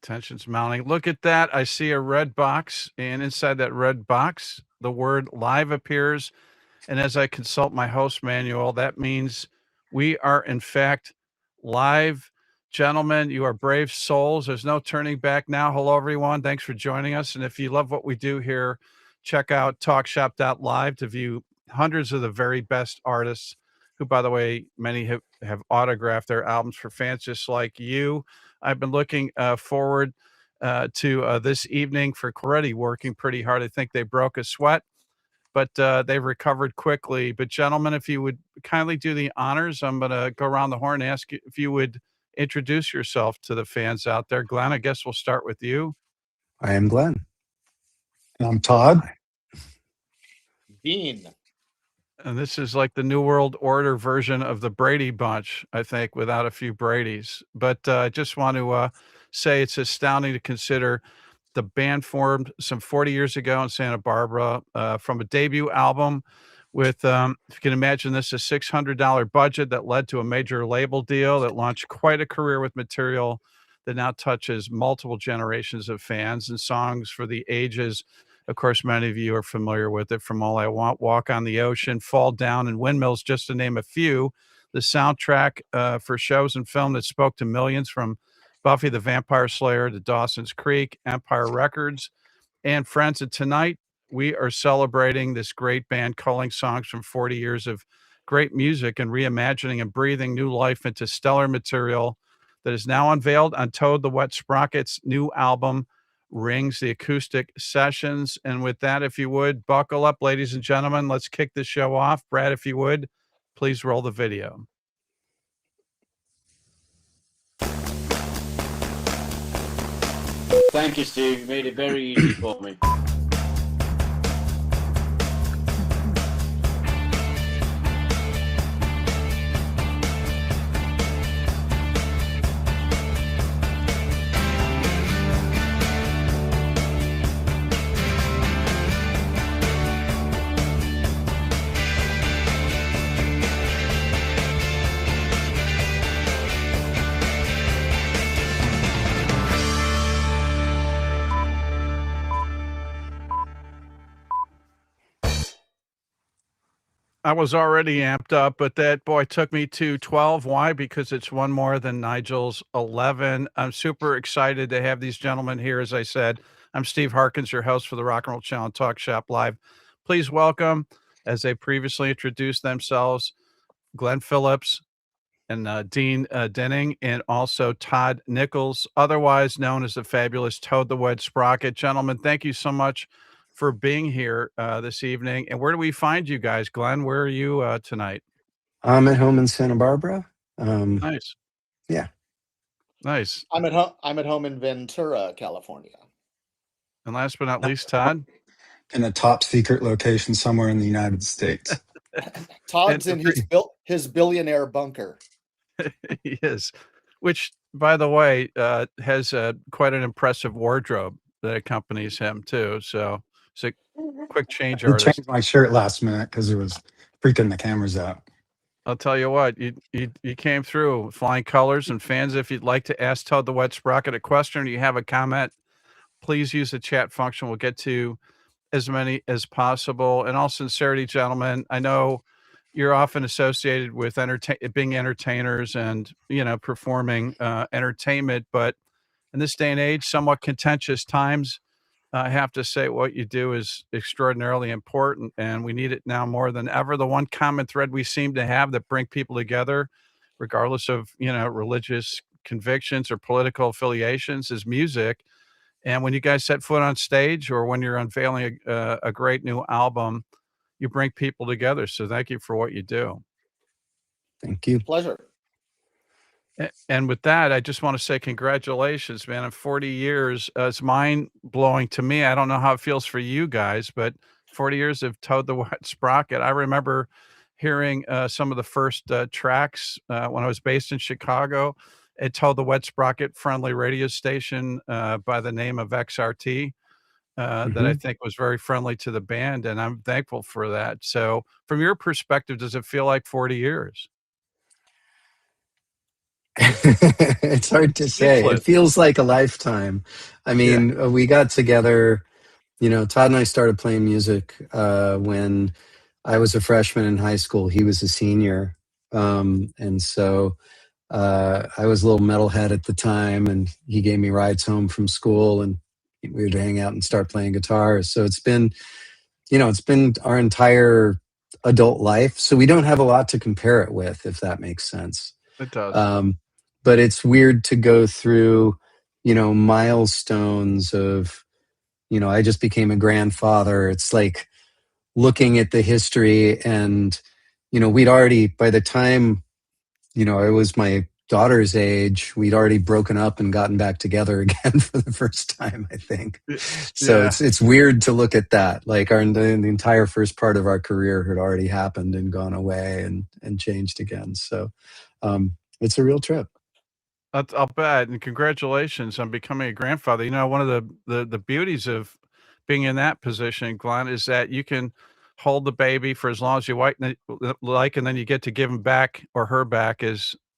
Tension's mounting. Look at that. I see a red box, and inside that red box, the word live appears. And as I consult my host manual, that means we are, in fact, live. Gentlemen, you are brave souls. There's no turning back now. Hello, everyone. Thanks for joining us. And if you love what we do here, check out TalkShop.live to view hundreds of the very best artists who, by the way, many have autographed their albums for fans just like you. I've been looking forward to this evening for already working pretty hard. I think they broke a sweat, but they've recovered quickly. But gentlemen, if you would kindly do the honors, I'm going to go around the horn and ask you if you would introduce yourself to the fans out there. Glenn, I guess we'll start with you. I am Glen. And I'm Todd. Dean. And this is like the New World Order version of the Brady Bunch, I think, without a few Bradys. But I just want to say it's astounding to consider the band formed some 40 years ago in Santa Barbara from a debut album with, if you can imagine this, a $600 budget that led to a major label deal that launched quite a career with material that now touches multiple generations of fans and songs for the ages. Of course, many of you are familiar with it, from All I Want, Walk on the Ocean, Fall Down, and Windmills, just to name a few. The soundtrack for shows and film that spoke to millions, from Buffy the Vampire Slayer to Dawson's Creek, Empire Records, and friends. And tonight, we are celebrating this great band culling songs from 40 years of great music and reimagining and breathing new life into stellar material that is now unveiled on Toad the Wet Sprocket's new album, Rings, the Acoustic Sessions. And with that, if you would, buckle up, ladies and gentlemen. Let's kick the show off. Brad, if you would, please roll the video. Thank you, Steve. You made it very easy for me. I was already amped up, but that boy took me to 12. Why? Because it's one more than Nigel's 11. I'm super excited to have these gentlemen here. As I said, I'm Steve Harkins, your host for the Rock and Roll Channel Talk Shop Live. Please welcome, as they previously introduced themselves, Glen Phillips and Dean Denning, and also Todd Nichols, otherwise known as the fabulous Toad the Wet Sprocket. Gentlemen, thank you so much for being here this evening. And where do we find you guys? Glenn, where are you tonight? I'm at home in Santa Barbara. Nice. Yeah. Nice. I'm at home in Ventura, California. And last but not least, Todd? In a top secret location somewhere in the United States. Todd's in his billionaire bunker. He is, which, by the way, has quite an impressive wardrobe that accompanies him too. So it's a quick change I artist. changed my shirt last minute because it was freaking the cameras out. I'll tell you what, you came through with flying colors. And fans, if you'd like to ask Toad the Wet Sprocket a question or you have a comment, please use the chat function. We'll get to as many as possible. In all sincerity, gentlemen, I know you're often associated with being entertainers and, performing entertainment, but in this day and age, somewhat contentious times, I have to say what you do is extraordinarily important, and we need it now more than ever. The one common thread we seem to have that bring people together, regardless of, religious convictions or political affiliations, is music. And when you guys set foot on stage or when you're unveiling a great new album, you bring people together. So thank you for what you do. Thank you. Pleasure. And with that, I just want to say congratulations, man. In 40 years, it's mind-blowing to me. I don't know how it feels for you guys, but 40 years of Toad the Wet Sprocket. I remember hearing some of the first tracks when I was based in Chicago at Toad the Wet Sprocket friendly radio station by the name of XRT that I think was very friendly to the band, and I'm thankful for that. So from your perspective, does it feel like 40 years? It's hard to say. It feels like a lifetime. I mean, we got together, Todd and I started playing music when I was a freshman in high school. He was a senior. And so I was a little metalhead at the time, and he gave me rides home from school, and we would hang out and start playing guitar. So it's been our entire adult life. So we don't have a lot to compare it with, if that makes sense. It does. But it's weird to go through, milestones of, I just became a grandfather. It's like looking at the history, and, we'd already, by the time, I was my daughter's age, we'd already broken up and gotten back together again for the first time, I think. So it's weird to look at that. Like the entire first part of our career had already happened and gone away and changed again. So it's a real trip. I'll bet, and congratulations on becoming a grandfather. One of the beauties of being in that position, Glenn, is that you can hold the baby for as long as you like, and then you get to give him back or her back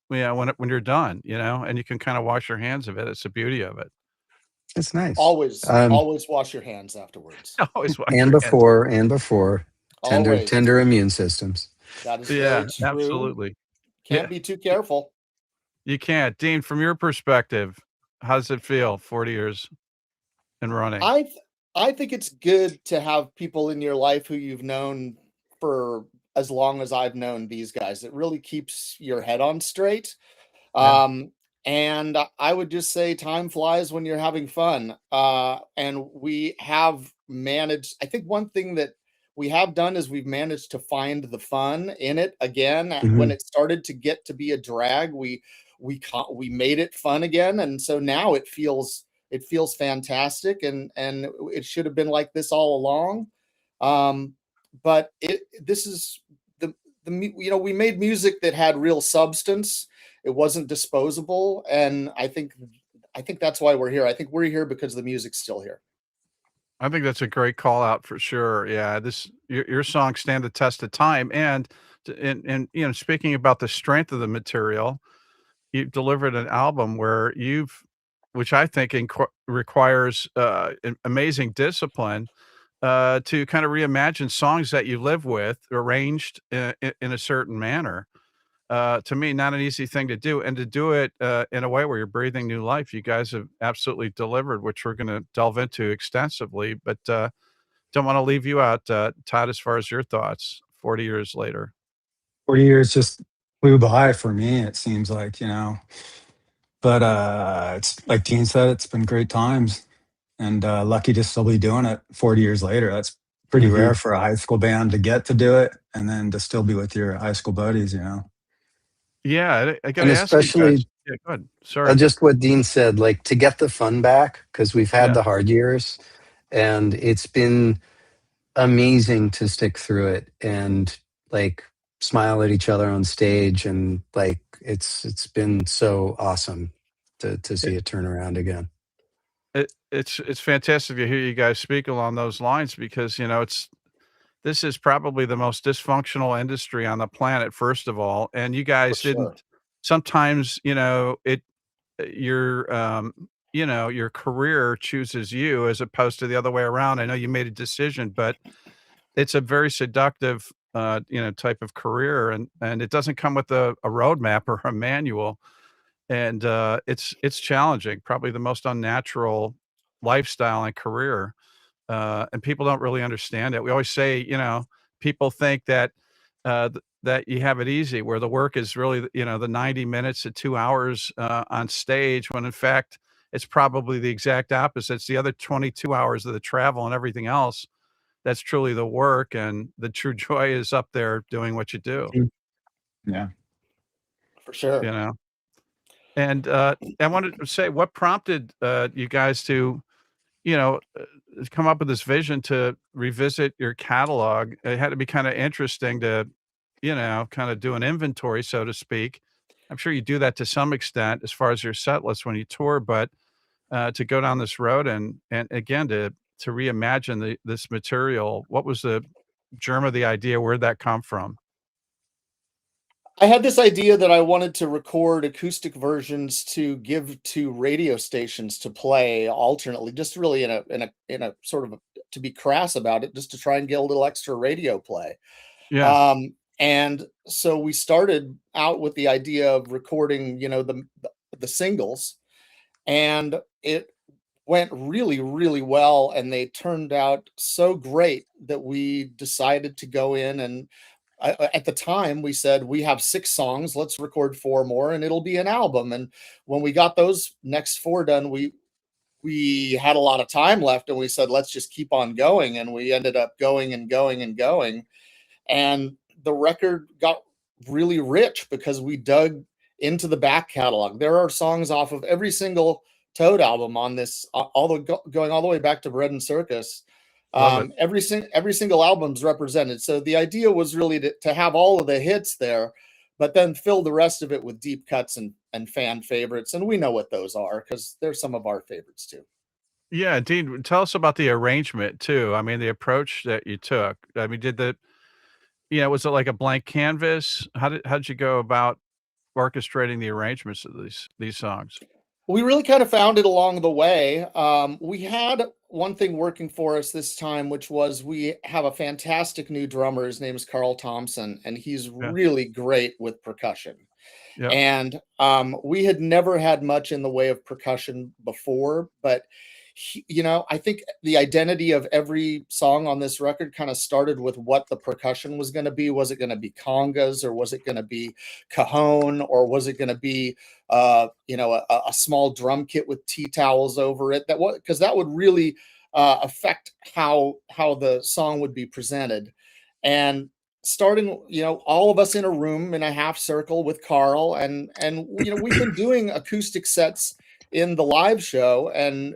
when you're done, and you can kind of wash your hands of it. It's the beauty of it. It's nice. Always wash your hands afterwards. Always wash and your before hands. and before tender immune systems. That is very true. Absolutely. Can't be too careful. You can't. Dean, from your perspective, how does it feel 40 years and running? I think it's good to have people in your life who you've known for as long as I've known these guys. It really keeps your head on straight. And I would just say time flies when you're having fun. And we have managed, I think one thing that we have done is we've managed to find the fun in it again. Mm-hmm. When it started to get to be a drag, we made it fun again. And so now it feels fantastic, and it should have been like this all along. But this is we made music that had real substance. It wasn't disposable, and I think that's why we're here. I think we're here because the music's still here. I think that's a great call out for sure. Yeah, your songs stand the test of time, and speaking about the strength of the material, you've delivered an album where which I think requires amazing discipline to kind of reimagine songs that you live with, arranged in a certain manner. To me, not an easy thing to do, and to do it in a way where you're breathing new life. You guys have absolutely delivered, which we're going to delve into extensively, but don't want to leave you out, Todd, as far as your thoughts 40 years later. 40 years just flew by for me, it seems like, But it's like Dean said, it's been great times, and lucky to still be doing it 40 years later. That's pretty rare for a high school band to get to do it, and then to still be with your high school buddies, Yeah, I got And to ask you especially guys. Yeah, go ahead. Sorry. just what Dean said, like to get the fun back, because we've had Yeah. the hard years, and it's been amazing to stick through it and like smile at each other on stage, and like it's been so awesome to see it turn around again. It's fantastic to hear you guys speak along those lines, because this is probably the most dysfunctional industry on the planet, first of all, and you guys didn't. Sometimes your career chooses you as opposed to the other way around. I know you made a decision, but it's a very seductive type of career, and it doesn't come with a roadmap or a manual, and it's challenging, probably the most unnatural lifestyle and career. And people don't really understand it. We always say, people think that that you have it easy, where the work is really, the 90 minutes to 2 hours on stage, when in fact it's probably the exact opposite. It's the other 22 hours of the travel and everything else that's truly the work, and the true joy is up there doing what you do. Yeah, for sure. And I wanted to say, what prompted you guys to come up with this vision to revisit your catalog? It had to be kind of interesting to, kind of do an inventory, so to speak. I'm sure you do that to some extent as far as your set list when you tour, but to go down this road and again to reimagine this material, what was the germ of the idea? Where'd that come from? I had this idea that I wanted to record acoustic versions to give to radio stations to play alternately, just really in a sort of to be crass about it, just to try and get a little extra radio play. Yeah, And so we started out with the idea of recording, the singles, and it went really, really well, and they turned out so great that we decided to go in and at the time we said we have 6 songs, let's record 4 more and it'll be an album. And when we got those next 4 done, we had a lot of time left and we said let's just keep on going, and we ended up going and going and going, and the record got really rich because we dug into the back catalog. There are songs off of every single Toad album on this, going all the way back to Bread and Circus. love it. Every single album's represented. So the idea was really to have all of the hits there, but then fill the rest of it with deep cuts and fan favorites. And we know what those are because they're some of our favorites too. Yeah, Dean, tell us about the arrangement too. I mean, the approach that you took. I mean, was it like a blank canvas? How'd you go about orchestrating the arrangements of these songs? We really kind of found it along the way. We had one thing working for us this time, which was we have a fantastic new drummer. His name is Carl Thompson, and he's Yeah, really great with percussion. yeah, And we had never had much in the way of percussion before, but I think the identity of every song on this record kind of started with what the percussion was going to be. Was it going to be congas, or was it going to be cajon, or was it going to be a small drum kit with tea towels over it? Because that would really affect how the song would be presented. And starting, all of us in a room in a half circle with Carl, and we've been doing acoustic sets in the live show and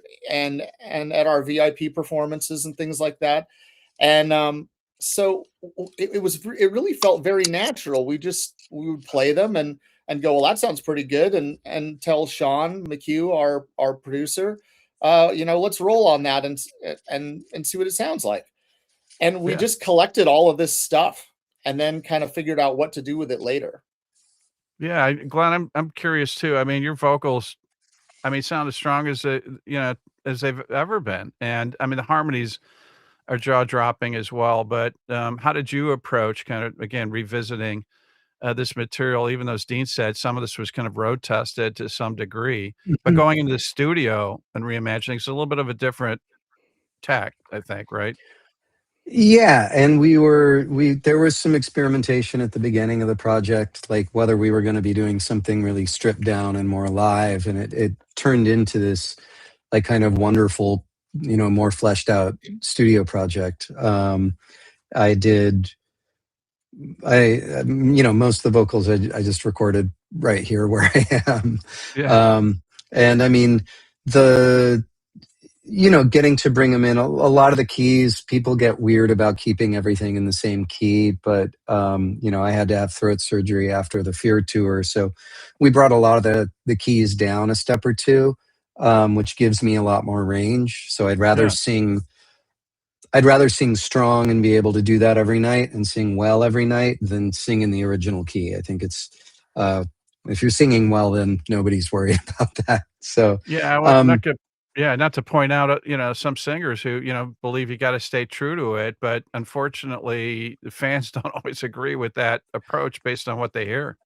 at our VIP performances and things like that. And so it really felt very natural. We would play them and go, well, that sounds pretty good, and tell Sean McHugh, our producer, let's roll on that and see what it sounds like. And we yeah. just collected all of this stuff and then kind of figured out what to do with it later. Yeah, Glenn, I'm curious too. I mean, your vocals, I mean, sound as strong as as they've ever been, and I mean, the harmonies are jaw-dropping as well. But how did you approach kind of again revisiting this material? Even though, as Dean said, some of this was kind of road tested to some degree, but going into the studio and reimagining is a little bit of a different tack, I think, right? Yeah, and there was some experimentation at the beginning of the project, like whether we were going to be doing something really stripped down and more live, and it turned into this like kind of wonderful, more fleshed out studio project. I did, most of the vocals I just recorded right here where I am, Yeah, and I mean the getting to bring them in. A lot of the keys, people get weird about keeping everything in the same key, but I had to have throat surgery after the Fear tour, so we brought a lot of the keys down a step or two, which gives me a lot more range. So yeah, I'd rather sing strong and be able to do that every night and sing well every night than sing in the original key. I think it's if you're singing well, then nobody's worried about that. So yeah. Well, um, not to point out, some singers who, believe you gotta stay true to it, but unfortunately, the fans don't always agree with that approach based on what they hear.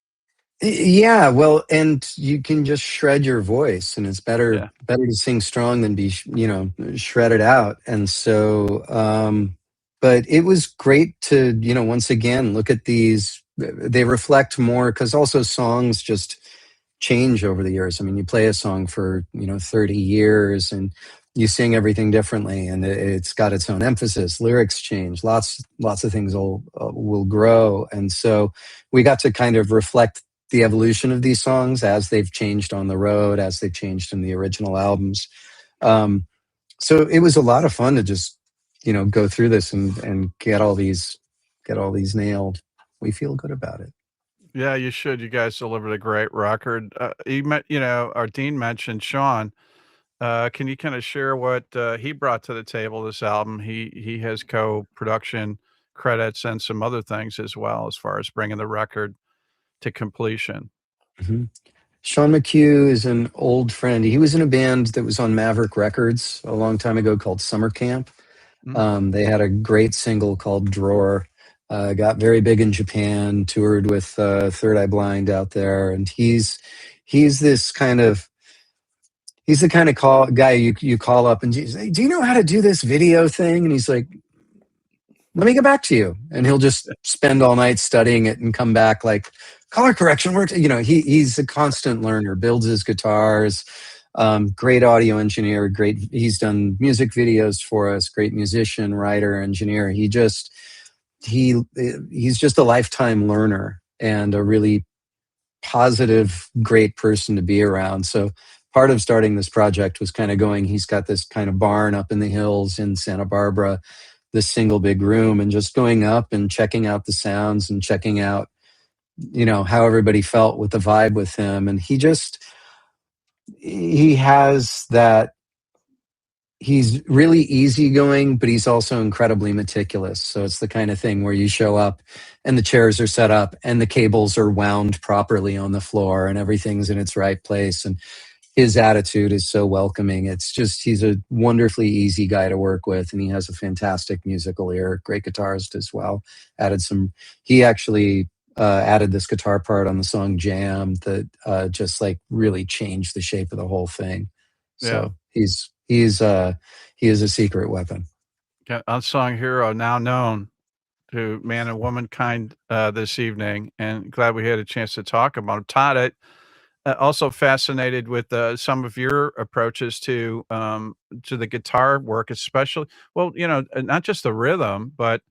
Yeah, well, and you can just shred your voice, and it's Yeah, better to sing strong than be shredded out. And so, but it was great to once again look at these. They reflect more because also songs just change over the years. I mean, you play a song for 30 years, and you sing everything differently, and it's got its own emphasis. Lyrics change. Lots of things will grow, and so we got to kind of reflect the evolution of these songs as they've changed on the road, as they've changed in the original albums. So it was a lot of fun to just go through this and get all these nailed. We feel good about it. yeah, you should. You guys delivered a great record. Our Dean mentioned Sean. Can you kinda share what, he brought to the table this album? He has co-production credits and some other things as well as far as bringing the record to completion. Mm-hmm. Sean McHugh is an old friend. He was in a band that was on Maverick Records a long time ago called Summer Camp. They had a great single called Drawer. Got very big in Japan, toured with Third Eye Blind out there, and he's this kind of he's the kind of guy you call up and you say, "Do you know how to do this video thing?" And he's like, "Let me get back to you." And he'll just spend all night studying it and come back like, "Color correction works." You know, he's a constant learner. Builds his guitars. Great audio engineer. Great. He's done music videos for us. Great musician, writer, engineer. He's just a lifetime learner and a really positive, great person to be around. So part of starting this project was kind of going, he's got this kind of barn up in the hills in Santa Barbara, this single big room, and just going up and checking out the sounds and checking out, you know, how everybody felt with the vibe with him. And he has that, he's really easygoing, but he's also incredibly meticulous. So it's the kind of thing where you show up and the chairs are set up and the cables are wound properly on the floor and everything's in its right place. And his attitude is so welcoming. It's just, he's a wonderfully easy guy to work with, and he has a fantastic musical ear, great guitarist as well. He actually added this guitar part on the song Jam that just like really changed the shape of the whole thing. So he is a secret weapon. Unsung hero, now known to man and womankind this evening, and glad we had a chance to talk about him. Todd, also fascinated with some of your approaches to the guitar work, especially. Well, you know, not just the rhythm, but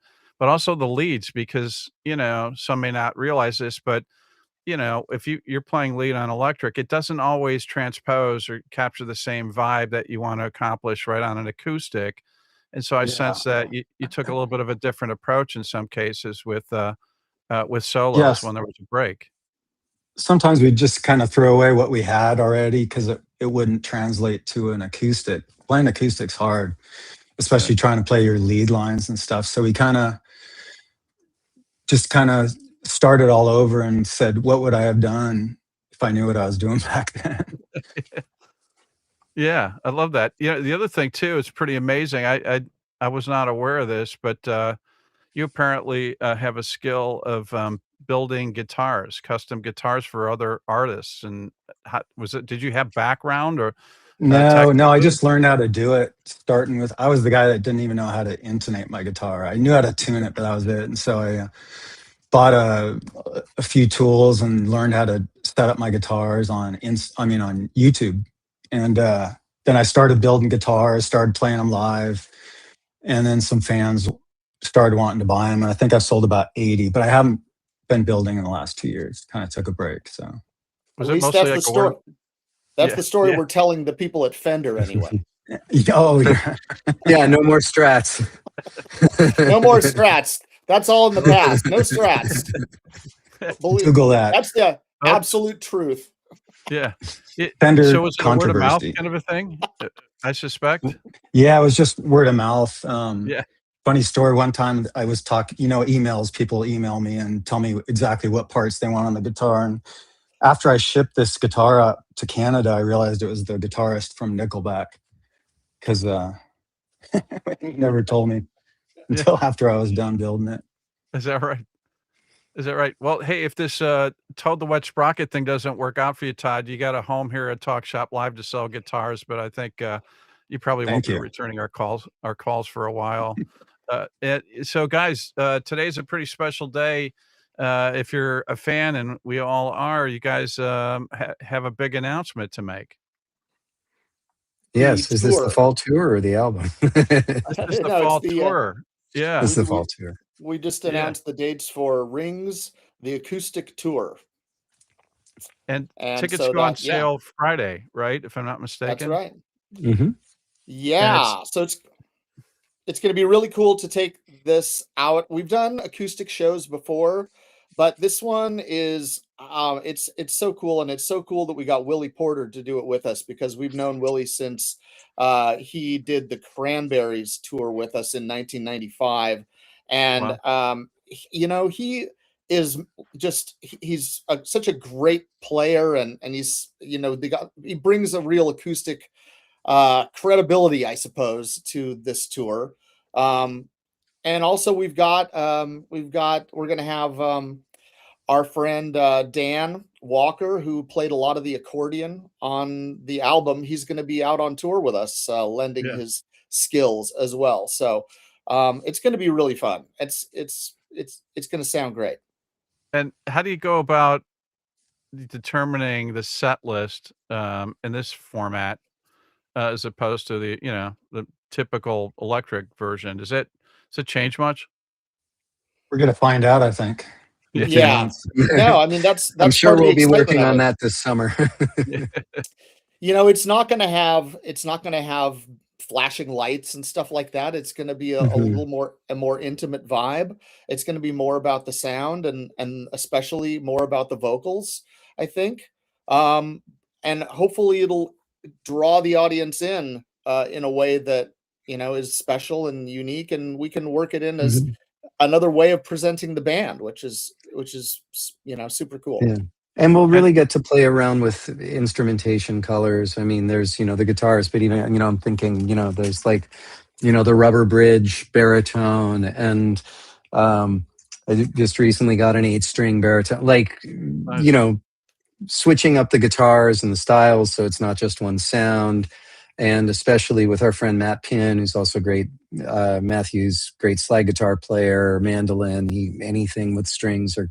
also the leads, because you know some may not realize this, but you know, if you're playing lead on electric, it doesn't always transpose or capture the same vibe that you want to accomplish right on an acoustic. And so I sense that you took a little bit of a different approach in some cases with solos Yes. when there was a break. Sometimes we just kind of throw away what we had already because it wouldn't translate to an acoustic. Playing acoustic's hard, especially trying to play your lead lines and stuff. So we kind of started all over and said, what would I have done if I knew what I was doing back then? Yeah, I love that. You know, the other thing too is pretty amazing. I was not aware of this, but you apparently have a skill of building guitars, custom guitars for other artists. And did you have background or No, I technically? just learned how to do it. Starting with, I was the guy that didn't even know how to intonate my guitar. I knew how to tune it, but that was it. And so I bought a few tools and learned how to set up my guitars on YouTube. And then I started building guitars, started playing them live, and then some fans started wanting to buy them. And I think I've sold about 80, but I haven't been building in the last 2 years. Kind of took a break. So Was At it least mostly that's like the story. That's the story Yeah. we're telling the people at Fender anyway. oh yeah. Yeah, no more strats. No more strats. That's all in the past. No strats. Believe Google that. that's the Oh. absolute truth. Yeah. Fender So was it a word of mouth controversy. kind of a thing? I suspect. Yeah, it was just word of mouth. Yeah. Funny story. One time I was talking, emails, people email me and tell me exactly what parts they want on the guitar. And after I shipped this guitar out to Canada, I realized it was the guitarist from Nickelback because he never told me until after I was done building it. Is that right? Is that right? Well, hey, if this Toad the Wet Sprocket thing doesn't work out for you, Todd, you got a home here at Talk Shop Live to sell guitars, but I think you probably won't Thank be you. returning our calls for a while. So, guys, today's a pretty special day. If you're a fan, and we all are, you guys have a big announcement to make. Yes, The is this the tour. fall tour or the album? This is the No, it's fall the, tour. Yeah. This is the fall tour. We just Yeah. announced the dates for Rings, the acoustic tour. And And tickets so go on that, yeah, sale Friday, right? If I'm not that's mistaken. right. Hmm. And Yeah. So it's going to be really cool to take this out. We've done acoustic shows before, but this one is it's so cool, and it's so cool that we got Willie Porter to do it with us, because we've known Willie since he did the Cranberries tour with us in 1995, and wow. you know, is just he's such a great player, and he's he brings a real acoustic credibility, I suppose, to this tour. And also we're going to have our friend Dan Walker, who played a lot of the accordion on the album. He's going to be out on tour with us, lending his skills as well. So it's going to be really fun. It's going to sound great. And how do you go about determining the set list in this format as opposed to the typical electric version? Does it change much? We're going to find out, I think, in a few Yeah. months. No, I mean that's I'm sure part of the we'll be excitement working of on it. that this summer. It's not going to have flashing lights and stuff like that. It's going to be a little more intimate vibe. It's going to be more about the sound and especially more about the vocals, I think. And hopefully it'll draw the audience in a way that is special and unique, and we can work it in as another way of presenting the band, which is super cool. Yeah. And we'll really get to play around with instrumentation colors. I mean, there's, the guitars, but even, I'm thinking, there's like, the rubber bridge baritone, and I just recently got an 8-string baritone, like, Nice. switching up the guitars and the styles so it's not just one sound. And especially with our friend Matt Pinn, who's also great. Matthew's great slide guitar player, mandolin, anything with strings, or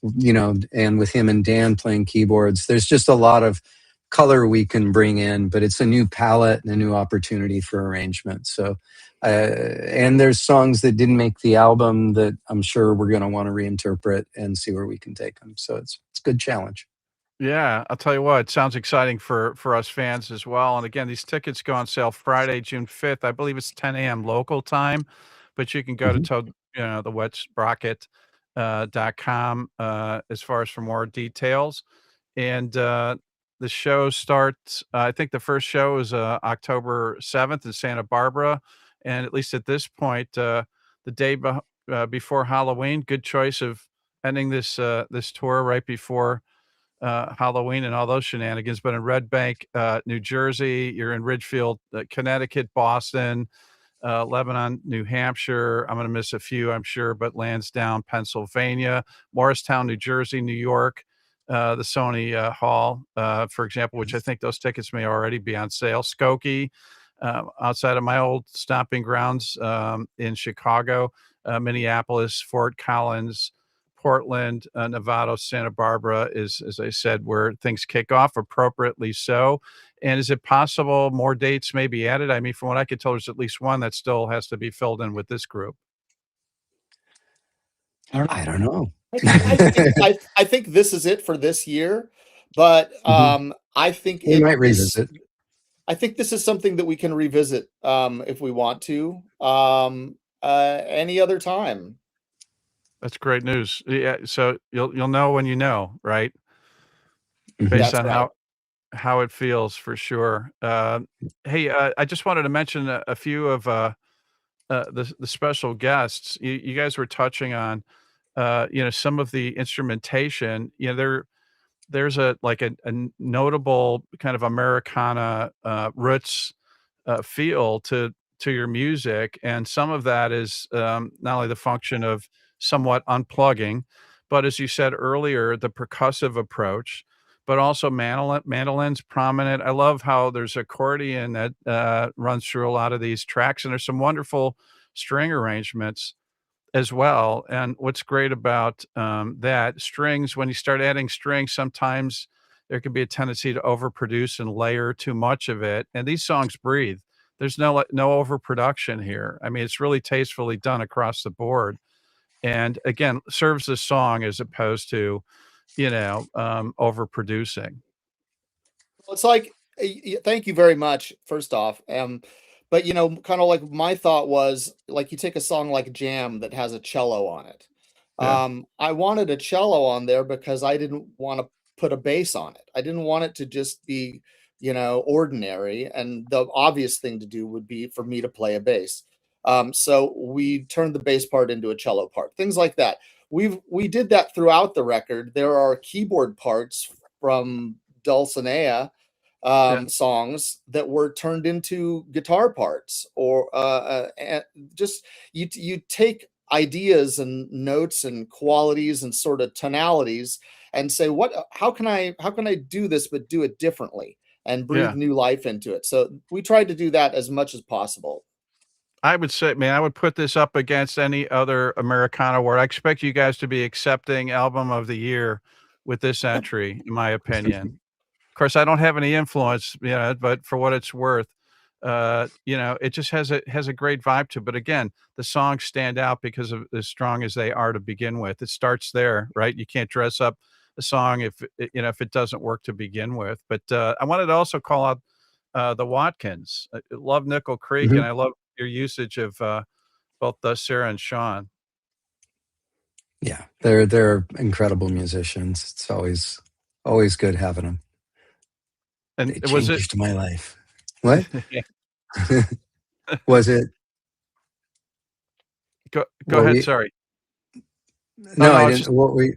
and with him and Dan playing keyboards, there's just a lot of color we can bring in. But it's a new palette and a new opportunity for arrangement. So, and there's songs that didn't make the album that I'm sure we're going to want to reinterpret and see where we can take them. So it's a good challenge. Yeah, I'll tell you what, it sounds exciting for us fans as well. And again, these tickets go on sale Friday, June 5th. I believe it's 10 a.m. local time, but you can go to Toad, the Wet Sprocket .com as far as for more details. And the show starts, I think the first show is October 7th in Santa Barbara. And at least at this point, the day before Halloween, good choice of ending this tour right before Halloween and all those shenanigans. But in Red Bank, New Jersey, you're in Ridgefield, Connecticut, Boston, Lebanon, New Hampshire. I'm going to miss a few, I'm sure, but Lansdowne, Pennsylvania, Morristown, New Jersey, New York, the Sony Hall, for example, which I think those tickets may already be on sale. Skokie, outside of my old stomping grounds in Chicago, Minneapolis, Fort Collins, Portland, Nevada, Santa Barbara is, as I said, where things kick off, appropriately so. And is it possible more dates may be added? I mean, from what I could tell, there's at least one that still has to be filled in with this group. I don't know. I think this is it for this year, but I think we might revisit. I think this is something that we can revisit if we want to any other time. That's great news. Yeah, so you'll know when you know, right? Based That's on right. how it feels for sure. Hey, I just wanted to mention a few of the special guests. You guys were touching on some of the instrumentation. There's a notable kind of Americana roots feel to your music, and some of that is not only the function of somewhat unplugging, but as you said earlier, the percussive approach, but also mandolin's prominent. I love how there's accordion that runs through a lot of these tracks, and there's some wonderful string arrangements as well. And what's great about that strings, when you start adding strings, sometimes there can be a tendency to overproduce and layer too much of it. And these songs breathe. There's no overproduction here. I mean, it's really tastefully done across the board. And again, serves the song as opposed to, overproducing. Well, it's like, thank you very much, first off. But kind of like my thought was, like, you take a song like Jam that has a cello on it. Yeah. I wanted a cello on there because I didn't want to put a bass on it. I didn't want it to just be, ordinary. And the obvious thing to do would be for me to play a bass. So we turned the bass part into a cello part, things like that. we did that throughout the record. There are keyboard parts from Dulcinea Yeah. songs that were turned into guitar parts, or and just you take ideas and notes and qualities and sort of tonalities and say, how can I do this but do it differently and breathe Yeah. new life into it. So we tried to do that as much as possible. I would say, man, I would put this up against any other Americana award. I expect you guys to be accepting album of the year with this entry, in my opinion. Of course, I don't have any influence, but for what it's worth, it just has a great vibe to it. But again, the songs stand out because of as strong as they are to begin with. It starts there, right? You can't dress up a song if it doesn't work to begin with. But I wanted to also call out the Watkins. I love Nickel Creek, and Mhm. I love your usage of both Sarah and Sean. Yeah, they're incredible musicians. It's always good having them. And They was it? changed my life. What Yeah. was it? Go What ahead. we? Sorry. Oh No, no, I I was didn't. just What we?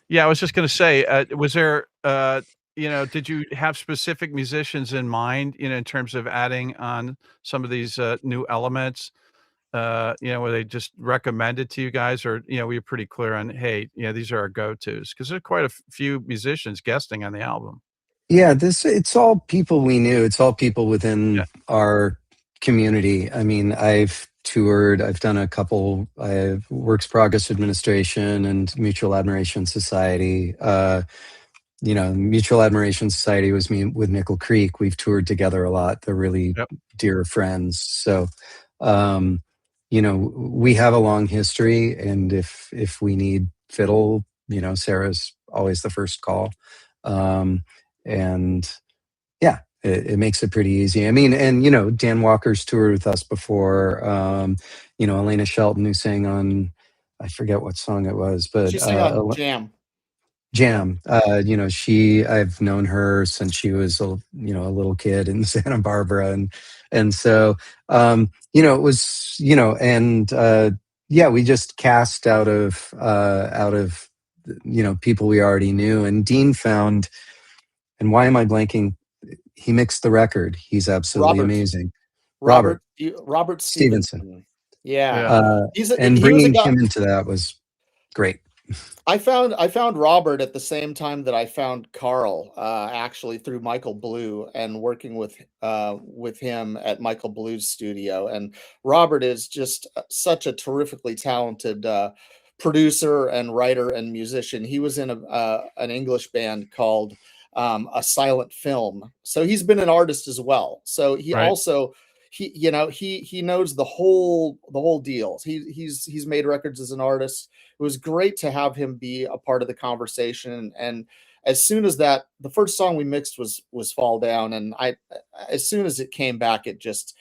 yeah, I was just gonna say, was there, did you have specific musicians in mind, in terms of adding on some of these new elements? Were they just recommended to you guys, or were you pretty clear on, hey, these are our go-tos? Because there's quite a few musicians guesting on the album. Yeah, it's all people we knew. It's all people Yeah. within our community. I mean, I've toured, I've done a couple, I've Works Progress Administration and Mutual Admiration Society. Mutual Admiration Society was me with Nickel Creek. We've toured together a lot. They're really Yep. dear friends. So, um, we have a long history, and if we need fiddle, Sarah's always the first call. And yeah, it makes it pretty easy. I mean, and Dan Walker's toured with us before. Elena Shelton, who sang on, I forget what song it was, but She sang on Jam. Jam. I've known her since she was a little kid in Santa Barbara, and so it was and yeah, we just cast out of people we already knew, and Dean found, and why am I blanking? He mixed the record. He's absolutely Robert. amazing. Robert Robert Stevenson. Stevenson. Yeah. Yeah. And He was a bringing guy. him into that was great. I found Robert at the same time that I found Carl, actually through Michael Blue, and working with him at Michael Blue's studio. And Robert is just such a terrifically talented producer and writer and musician. He was in an English band called A Silent Film, so he's been an artist as well. So he Right. also he knows the whole deal. He's made records as an artist. It was great to have him be a part of the conversation. And as soon as the first song we mixed was Fall Down, and as soon as it came back, it just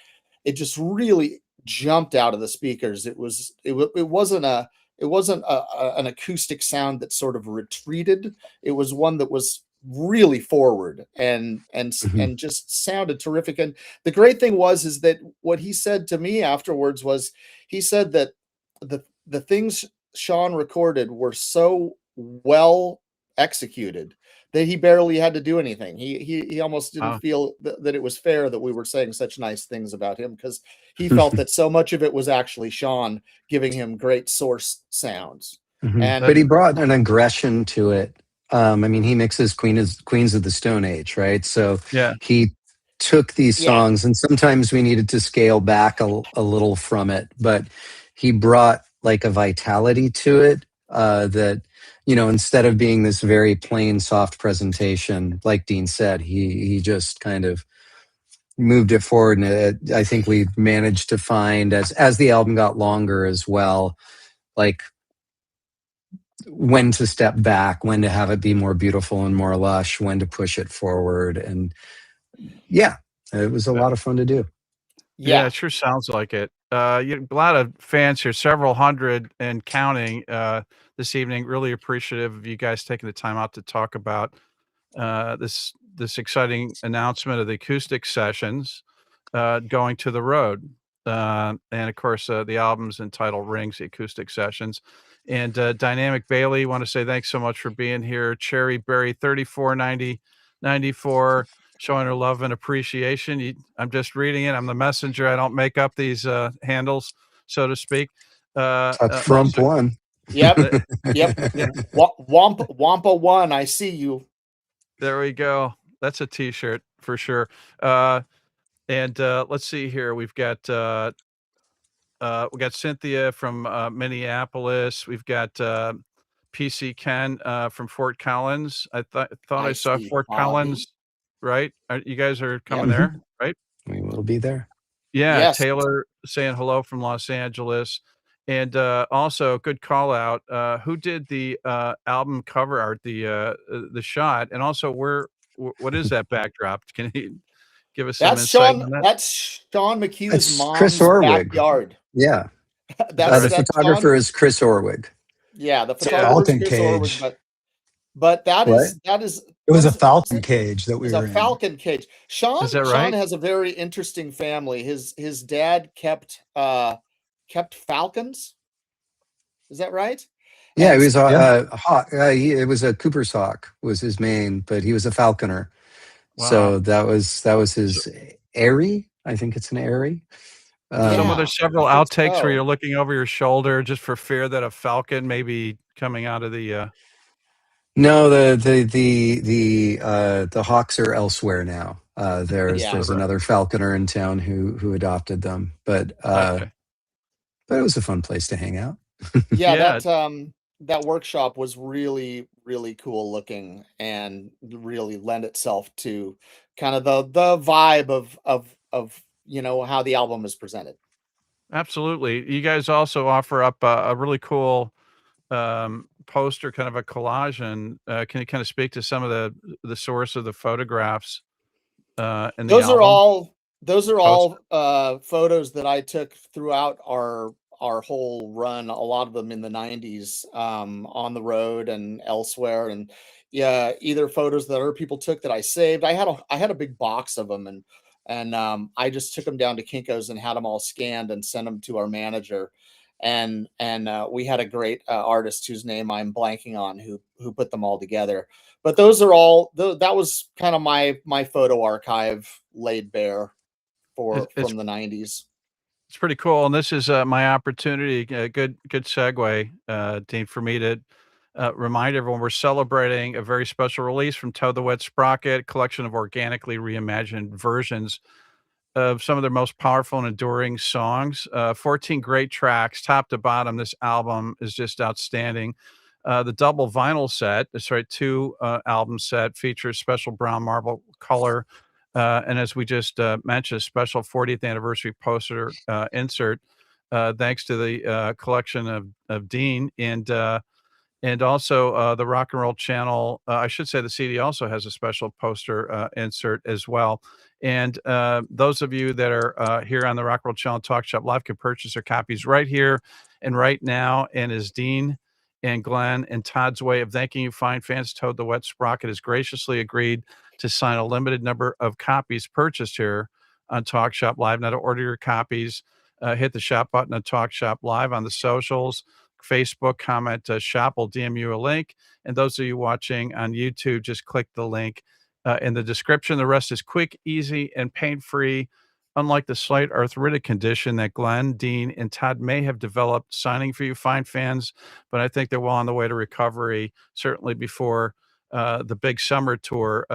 really jumped out of the speakers. It wasn't an acoustic sound that sort of retreated. It was one that was really forward and Mhm. just sounded terrific. And the great thing is that what he said to me afterwards was, he said that the things Sean recorded were so well executed that he barely had to do anything. He almost didn't Wow. feel that it was fair that we were saying such nice things about him, because he felt that so much of it was actually Sean giving him great source sounds. Mhm. And But he brought an aggression to it. I mean, he mixes Queens of the Stone Age, right? So Yeah. he took these yeah, songs, and sometimes we needed to scale back a little from it, but he brought like a vitality to it, that instead of being this very plain, soft presentation, like Dean said, he just kind of moved it forward, and I think we managed to find, as the album got longer as well, like when to step back, when to have it be more beautiful and more lush, when to push it forward. And yeah, it was a lot of fun to do. Yeah, yeah. it sure sounds like it. You a lot of fans here, several hundred and counting, this evening. Really appreciative of you guys taking the time out to talk about this exciting announcement of the Acoustic Sessions going to the road. And of course, the album's entitled Rings, the Acoustic Sessions. And Dynamic Bailey, want to say thanks so much for being here. Cherry Berry 349094, showing her love and appreciation. I'm just reading it. I'm the messenger. I don't make up these handles, so to speak. That's Frump Also, one. Yep. Yep. yeah, Wampa one. I see you. there we go. That's a t-shirt for sure. And let's see here. We've got Cynthia from Minneapolis. We've got PC Ken from Fort Collins. I thought I saw see Fort Bobby. Collins, right? You guys are coming Yep. there, right? We will be there. Yeah, Yes. Taylor saying hello from Los Angeles. And also good call out. Who did the album cover art, the shot, and also what is that backdrop? Can you give us some That's insight Sean. on that? That's Sean McHugh's It's mom's Chris Orwig. backyard. Yeah. That's The that's photographer Sean. is Chris Orwig. Yeah, the It's a photographer is falcon Chris cage. Orwig, but that What? is It was a what is falcon it? cage that we It's were a in. falcon cage. Sean Is that right? has a very interesting family. His dad kept falcons. Is that right? Yeah, And he was Yeah. a hawk. It was a Cooper's hawk was his main, but he was a falconer. Wow. So that was his Airy. I think it's an Airy. So yeah, there's several I think outtakes where so. you're looking over your shoulder just for fear that a falcon may be coming out of the. No, the hawks are elsewhere now. There's Yeah. another falconer in town who adopted them, but Okay. it was a fun place to hang out. Yeah, Yeah. that workshop was really, really cool looking and really lend itself to kind of the vibe of how the album is presented. Absolutely. You guys also offer up a really cool poster, kind of a collage, and can you kind of speak to some of the source of the photographs in the Those are album? all photos that I took throughout our whole run, a lot of them in the 90s, on the road and elsewhere. And yeah, either photos that other people took that I saved. I had a big box of them, and I just took them down to Kinko's and had them all scanned and sent them to our manager. And we had a great artist whose name I'm blanking on who put them all together. But those are all that was kind of my photo archive laid bare It's from the 90s. It's pretty cool, and this is my opportunity. Good segue, Dean, for me to remind everyone we're celebrating a very special release from Toad the Wet Sprocket, collection of organically reimagined versions of some of their most powerful and enduring songs. 14 great tracks, top to bottom. This album is just outstanding. The double vinyl set, two album set, features special brown marble color. And as we just mentioned, special 40th anniversary poster insert, thanks to the collection of Dean. And also the Rock and Roll Channel, I should say the CD also has a special poster insert as well. And those of you that are here on the Rock and Roll Channel Talk Shop Live can purchase their copies right here and right now. And as Dean and Glen and Todd's way of thanking you, fine fans, Toad the Wet Sprocket has graciously agreed to sign a limited number of copies purchased here on Talk Shop Live. Now to order your copies, hit the shop button on Talk Shop Live on the socials. Facebook, comment shop, will DM you a link. And those of you watching on YouTube, just click the link in the description. The rest is quick, easy, and pain-free. Unlike the slight arthritic condition that Glen, Dean, and Todd may have developed, signing for you fine fans, but I think they're well on the way to recovery, certainly before the big summer tour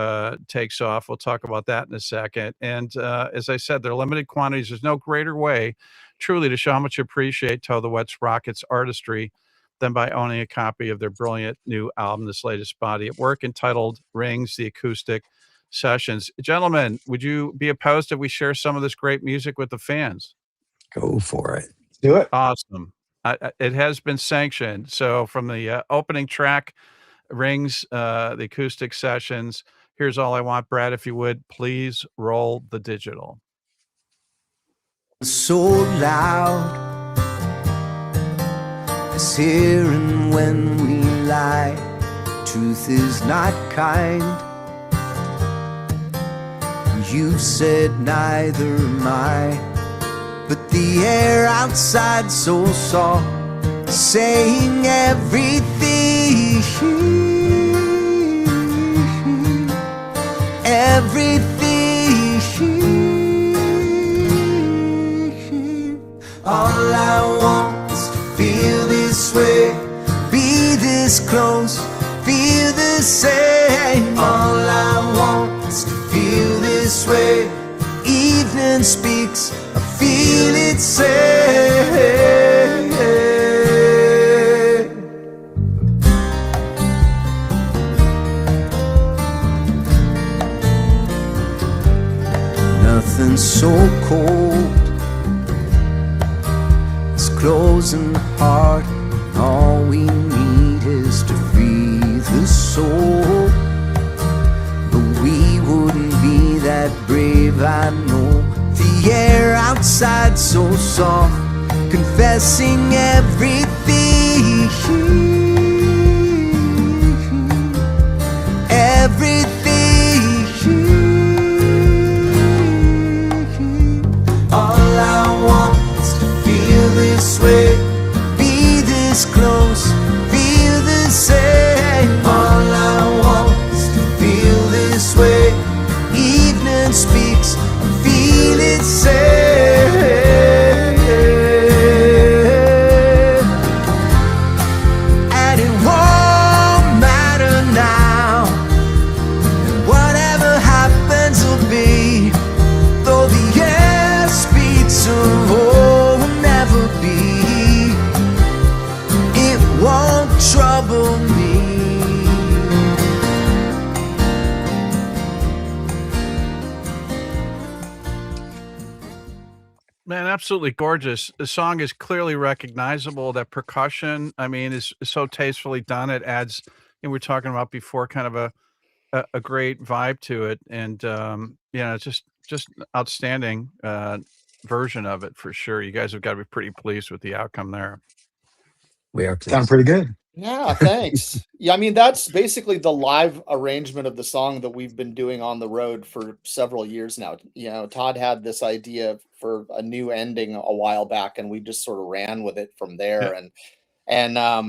takes off. We'll talk about that in a second. And as I said, they're limited quantities. There's no greater way truly to show how much you appreciate Toad the Wet Sprocket's artistry than by owning a copy of their brilliant new album, this latest body of work entitled Rings, the Acoustic Sessions. Gentlemen, would you be opposed if we share some of this great music with the fans? Go for it. Do it. Awesome. It has been sanctioned. So from the opening track, Rings, the Acoustic Sessions, here's All I Want. Brad, if you would, please roll the digital. So loud, it's hearing when we lie. Truth is not kind. You said neither am I, but the air outside so soft saying everything, everything. All I want is to feel this way, be this close, feel the same. All I want is to feel this way. Evening speaks, I feel it say. Nothing so cold as closing heart. All we need is to free the soul. But we wouldn't be that brave, I know. The air outside so soft, confessing everything, everything. All I want is to feel this way, be this close, feel the same. All I want is to feel this way. Evening speaks, I feel it say. And it won't matter now, and whatever happens will be. Though the air speaks of war will never be, it won't trouble me. Man, absolutely gorgeous. The song is clearly recognizable. That percussion, I mean, is so tastefully done. It adds, and we were talking about before, kind of a great vibe to it, and yeah, it's just outstanding version of it for sure. You guys have got to be pretty pleased with the outcome there. We are Sound pleased. pretty good. Yeah, thanks. Yeah, I mean, that's basically the live arrangement of the song that we've been doing on the road for several years now. You know, Todd had this idea for a new ending a while back, and we just sort of ran with it from there. And I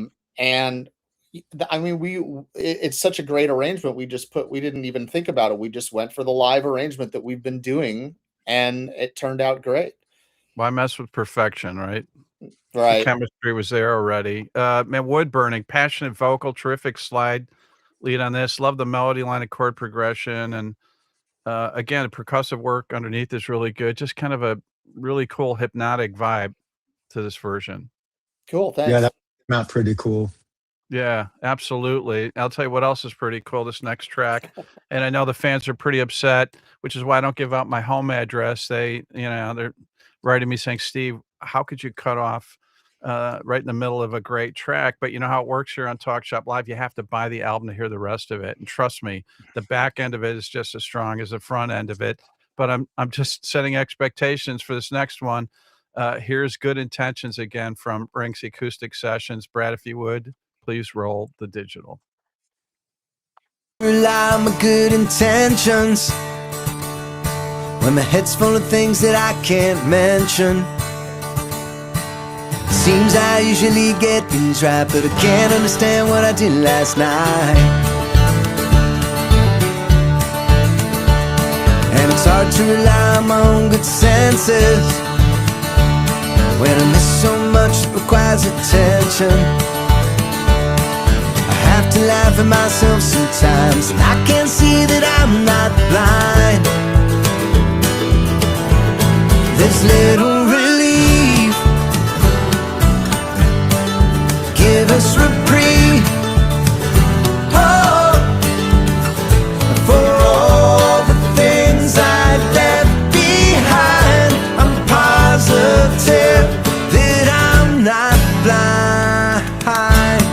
mean, it's such a great arrangement. We didn't even think about it. We just went for the live arrangement that we've been doing, and it turned out great. Why mess with perfection, right? The Right. chemistry was there already. Man, wood burning, passionate vocal, terrific slide lead on this. Love the melody line and chord progression. And again, the percussive work underneath is really good. Just kind of a really cool hypnotic vibe to this version. Cool. Thanks. Yeah, that came out pretty cool. Yeah, absolutely. I'll tell you what else is pretty cool, this next track. And I know the fans are pretty upset, which is why I don't give out my home address. They're writing me saying, Steve, how could you cut off right in the middle of a great track? But you know how it works here on Talk Shop Live. You have to buy the album to hear the rest of it. And trust me, the back end of it is just as strong as the front end of it. But I'm just setting expectations for this next one. Here's Good Intentions again from Ring's Acoustic Sessions. Brad, if you would, please roll the digital. Rely on my good intentions when my head's full of things that I can't mention. Seems I usually get things right, but I can't understand what I did last night. And it's hard to rely on my own good senses when I miss so much that requires attention. I have to laugh at myself sometimes, and I can't see that I'm not blind. There's little relief, give us reprieve. Oh, for all the things I left behind, I'm positive that I'm not blind.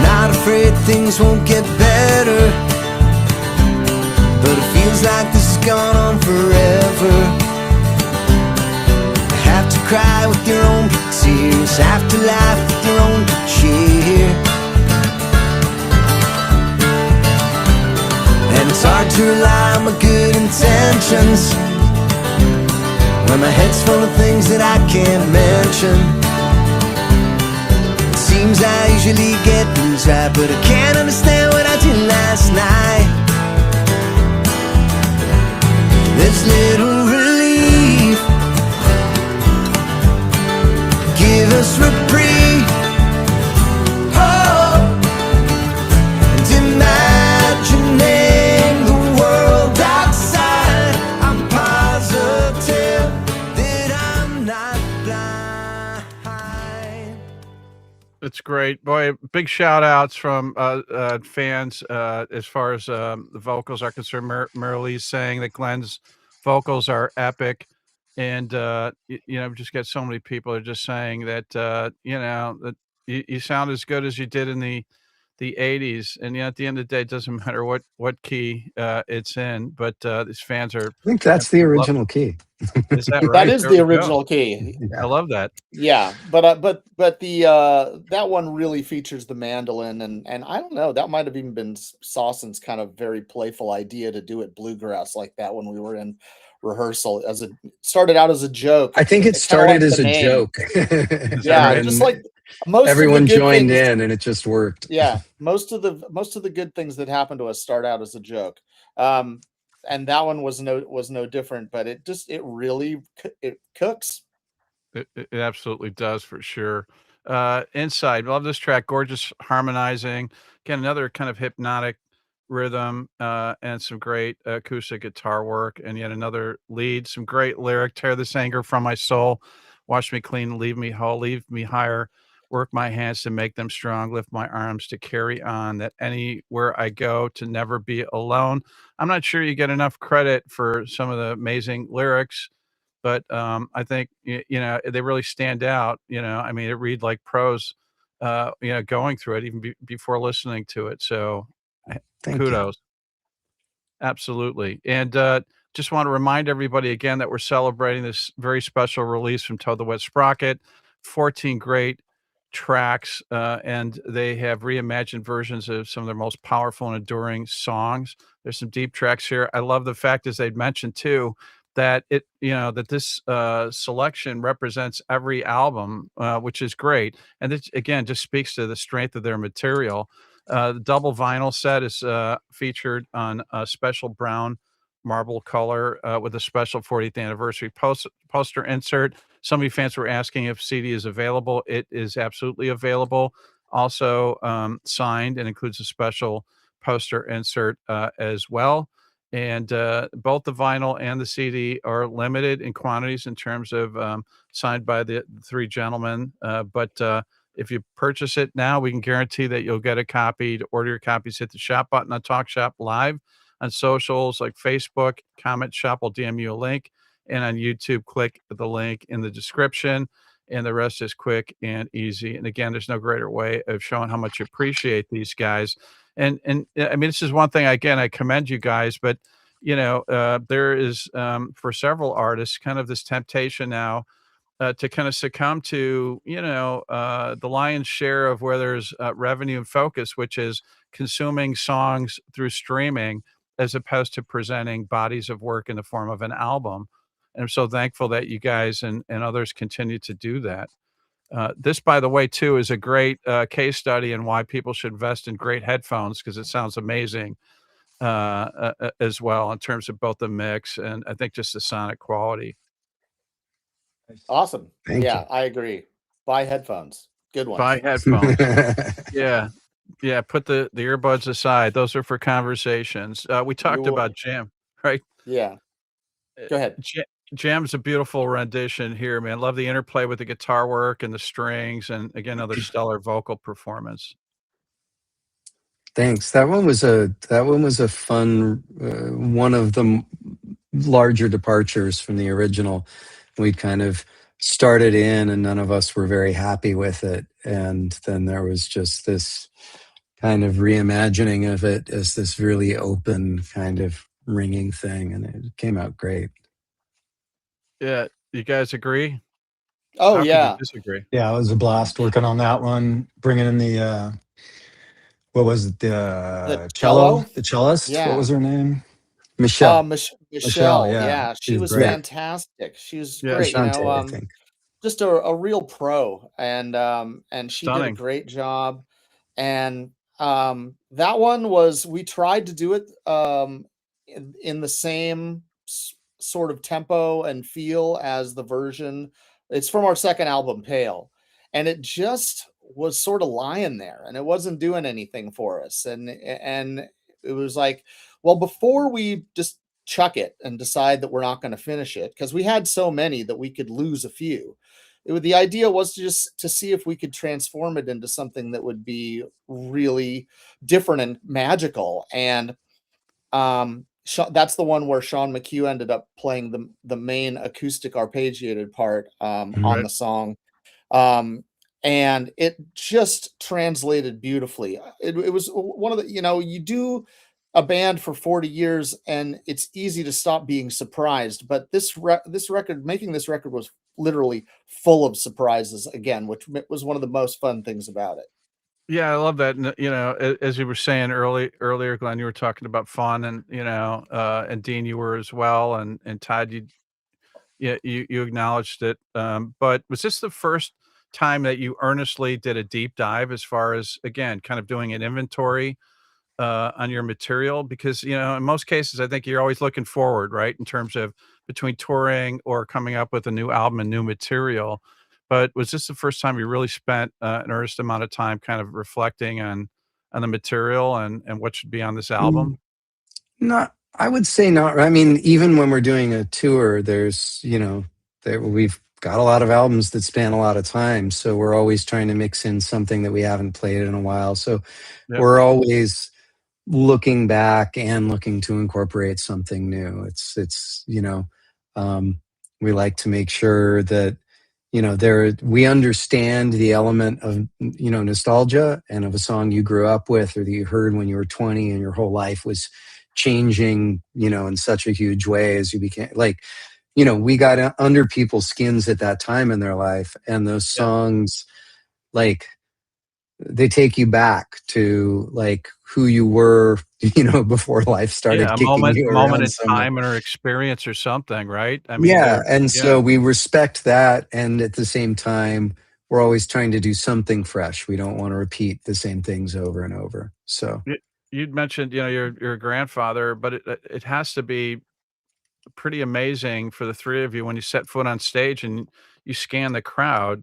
Not afraid things won't get better, but it feels like this has gone on forever. Have to cry with your own tears, have to laugh with your own cheer. And it's hard to to rely on my good intentions when my head's full of things that I can't mention. It seems I usually get things right, but I can't understand what I did last night. There's little relief. Give us reprieve. Oh, and imagining the world outside. I'm positive that I'm not blind. It's great. Boy, big shout outs from fans as far as the vocals are concerned. Marilee's saying that Glen's vocals are epic. And, just got so many people are just saying that, that you sound as good as you did in the 80s. And at the end of the day, it doesn't matter what key it's in. But these fans are. I think that's the absolutely love- original key. Is that right? That is There the we go. original key. I love that. Yeah, but the that one really features the mandolin, and I don't know, that might have even been Sawson's kind of very playful idea to do it bluegrass like that when we were in rehearsal. Started out as a joke. I think it Kinda started like as the a name. joke. Yeah, And just like most everyone of the good joined things, in, and it just worked. Yeah, most of the good things that happen to us start out as a joke. And that one was no different, but it really cooks. It absolutely does for sure. Inside, love this track. Gorgeous harmonizing. Again, another kind of hypnotic rhythm and some great acoustic guitar work. And yet another lead, some great lyric. Tear this anger from my soul. Wash me clean. Leave me whole. Leave me higher. Work my hands to make them strong. Lift my arms to carry on. That anywhere I go to never be alone. I'm not sure you get enough credit for some of the amazing lyrics. But I think they really stand out. I mean, it read like prose. Going through it even before listening to it. So, Thank you. kudos, absolutely. And just want to remind everybody again that we're celebrating this very special release from Toad the Wet Sprocket. 14 great tracks, and they have reimagined versions of some of their most powerful and enduring songs. There's some deep tracks here. I love the fact, as they'd mentioned too, that that this selection represents every album, which is great. And this again just speaks to the strength of their material. The double vinyl set is featured on a special brown marble color with a special 40th anniversary poster insert. Some of you fans were asking if CD is available. It is absolutely available. Also signed and includes a special poster insert as well. And both the vinyl and the CD are limited in quantities in terms of signed by the three gentlemen. But if you purchase it now, we can guarantee that you'll get a copy. To order your copies, hit the shop button on TalkShopLive on socials like Facebook. Comment Shop will DM you a link. And on YouTube, click the link in the description. And the rest is quick and easy. And again, there's no greater way of showing how much you appreciate these guys. And I mean, this is one thing, again, I commend you guys, but there is for several artists kind of this temptation now to kind of succumb to, the lion's share of where there's revenue and focus, which is consuming songs through streaming as opposed to presenting bodies of work in the form of an album. And I'm so thankful that you guys and others continue to do that. This, by the way, too, is a great case study in why people should invest in great headphones, because it sounds amazing as well in terms of both the mix and I think just the sonic quality. Awesome. Thank Yeah, you. I agree. Buy headphones. Good ones. Buy headphones. Yeah. Put the earbuds aside. Those are for conversations. We talked about Jam, right? Yeah. Go ahead. Jam's a beautiful rendition here, man. Love the interplay with the guitar work and the strings, and again, another stellar vocal performance. Thanks. That one was a fun one of the larger departures from the original. We'd kind of started in, and none of us were very happy with it, and then there was just this kind of reimagining of it as this really open kind of ringing thing, and it came out great. Yeah, you guys agree? Oh, How could you yeah. disagree? Yeah, it was a blast working on that one, bringing in the what was it, the cello? the cellist? Yeah. What was her name? Michelle. Michelle, Michelle, yeah, yeah, she she's was great. fantastic. She was Yeah, great, Shante, I think. just a real pro, and she did a stunning. great job. And that one was, we tried to do it in the same sort of tempo and feel as the version. It's from our second album, Pale, and it just was sort of lying there, and it wasn't doing anything for us. And it was like, well, before we just chuck it and decide that we're not going to finish it, because we had so many that we could lose a few. The idea was to just to see if we could transform it into something that would be really different and magical. And that's the one where Sean McHugh ended up playing the main acoustic arpeggiated part on Right. the song. Um, and it just translated beautifully. It was one of the, you do a band for 40 years and it's easy to stop being surprised, but this record, making this record, was literally full of surprises again, which was one of the most fun things about it. Yeah, I love that. And, as you were saying earlier, Glenn, you were talking about fun, and and Dean, you were as well, and Todd, you acknowledged it. But was this the first time that you earnestly did a deep dive, as far as, again, kind of doing an inventory on your material? Because, in most cases, I think you're always looking forward, right? In terms of between touring or coming up with a new album and new material. But was this the first time you really spent an earnest amount of time kind of reflecting on the material and what should be on this Mm, album? Not, I would say not. I mean, even when we're doing a tour, there's, we've got a lot of albums that span a lot of time. So we're always trying to mix in something that we haven't played in a while. So Yep. we're always looking back and looking to incorporate something new. Um, we like to make sure that, we understand the element of, nostalgia, and of a song you grew up with or that you heard when you were 20 and your whole life was changing, in such a huge way as you became like, we got under people's skins at that time in their life, and those Yeah. songs, like, they take you back to like who you were, before life Yeah, started a kicking moment you moment around in so much. time or experience or something, right? I mean, Yeah, they're and yeah. so we respect that, and at the same time, we're always trying to do something fresh. We don't want to repeat the same things over and over. So, Y You'd mentioned, your grandfather, but it has to be pretty amazing for the 3 of you when you set foot on stage and you scan the crowd,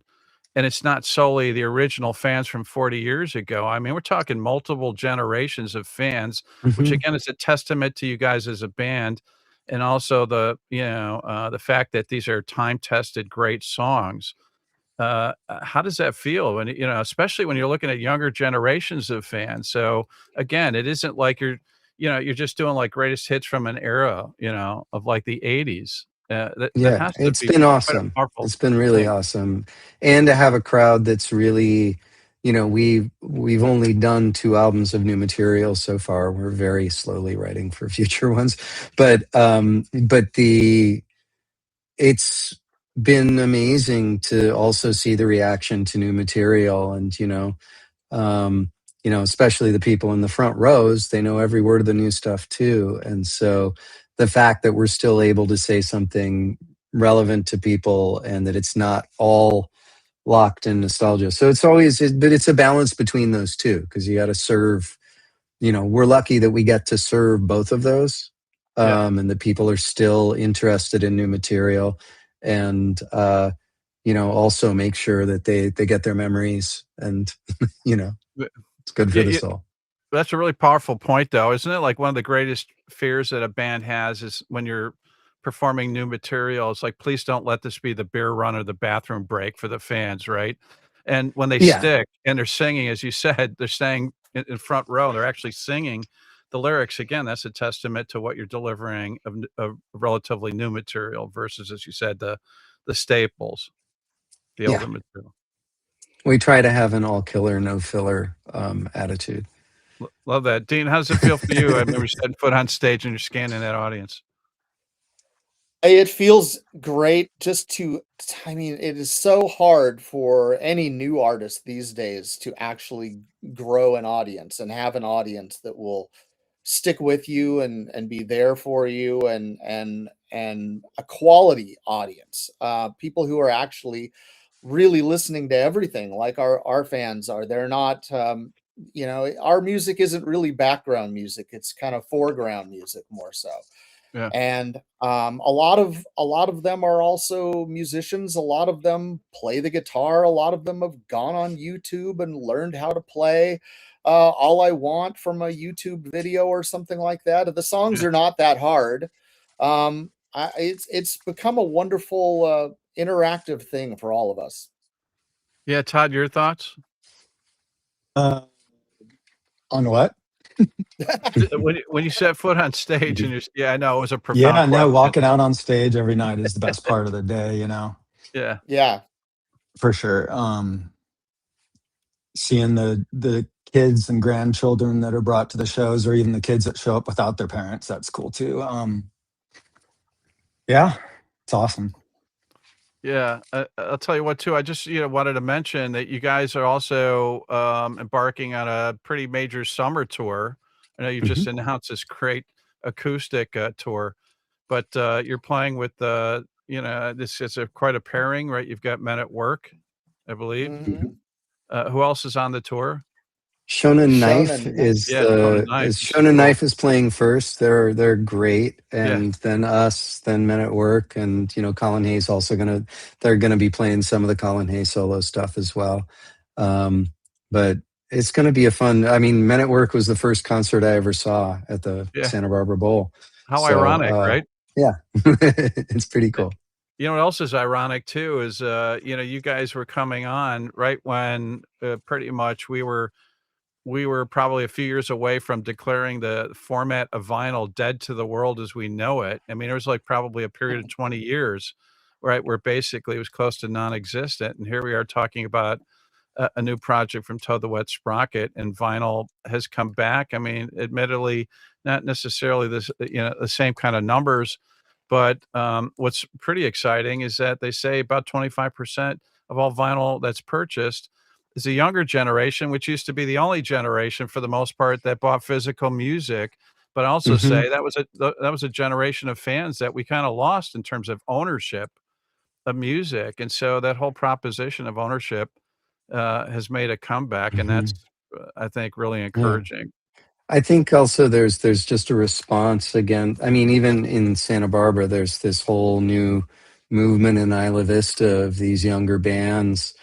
and it's not solely the original fans from 40 years ago. I mean, we're talking multiple generations of fans, which mhm. again is a testament to you guys as a band, and also the fact that these are time-tested great songs. How does that feel when, especially when you're looking at younger generations of fans? So again, it isn't like you're just doing like greatest hits from an era, of like the 80s. That Yeah, has to it's be been quite a awesome. powerful It's been really thing. awesome. And to have a crowd that's really, we've only done 2 albums of new material so far. We're very slowly writing for future ones. But it's been amazing to also see the reaction to new material, and especially the people in the front rows, they know every word of the new stuff too. And so the fact that we're still able to say something relevant to people, and that it's not all locked in nostalgia. So but it's a balance between those two, because you got to serve, we're lucky that we get to serve both of those. Yeah. And the people are still interested in new material, and, also make sure that they get their memories, and, you know, But it's good for the yeah, soul. that's a really powerful point, though, isn't it? Like, one of the greatest fears that a band has is when you're performing new material, it's like, "Please don't let this be the beer run or the bathroom break for the fans," right? And when they Yeah, stick and they're singing, as you said, they're staying in front row, they're actually singing the lyrics. Again, that's a testament to what you're delivering of relatively new material versus, as you said, the staples, the yeah. older material. We try to have an all killer, no filler attitude. Love that. Dean, how does it feel for you? I remember setting foot on stage and you're scanning that audience. It feels great just to, I mean, it is so hard for any new artist these days to actually grow an audience and have an audience that will stick with you and be there for you, and a quality audience, people who are actually really listening to everything like our fans are. They're not, our music isn't really background music. It's kind of foreground music more so. Yeah. And a lot of them are also musicians. A lot of them play the guitar. A lot of them have gone on YouTube and learned how to play All I Want from a YouTube video or something like that. The songs Yeah. are not that hard. It's become a wonderful interactive thing for all of us. Yeah, Todd, your thoughts? On what? When you set foot on stage and yeah, I know it was a profound Yeah, no, question. walking out on stage every night is the best part of the day, Yeah. Yeah. for sure. Seeing the kids and grandchildren that are brought to the shows, or even the kids that show up without their parents, that's cool too. Yeah, it's awesome. Yeah, I'll tell you what too. I just wanted to mention that you guys are also embarking on a pretty major summer tour. I know you just Mhm. announced this great acoustic tour, but you're playing with this is quite a pairing, right? You've got Men at Work, I believe. Hmm. Who else is on the tour? Shonen Knife Shonen. is Yeah, Toad and Knife is is Shonen cool. Knife is playing first. They're great, Yeah, and then us, then Men at Work, and Colin Hayes also they're gonna be playing some of the Colin Hayes solo stuff as well. But it's gonna be a fun. I mean, Men at Work was the first concert I ever saw at the yeah. Santa Barbara Bowl. How So ironic, right? yeah, it's pretty Uh, cool. You know what else is ironic too is you guys were coming on right when pretty much we were probably a few years away from declaring the format of vinyl dead to the world as we know it. I mean, it was like probably a period of 20 years, right, where basically it was close to non-existent. And here we are talking about a new project from Toad the Wet Sprocket, and vinyl has come back. I mean, admittedly, not necessarily the same kind of numbers, but what's pretty exciting is that they say about 25% of all vinyl that's purchased is a younger generation, which used to be the only generation for the most part that bought physical music. But I also Hmm. say that was a generation of fans that we kind of lost in terms of ownership of music, and so that whole proposition of ownership has made a comeback, and Hmm. that's I think really Yeah. encouraging. I think also there's just a response again. I mean, even in Santa Barbara, there's this whole new movement in Isla Vista of these younger bands,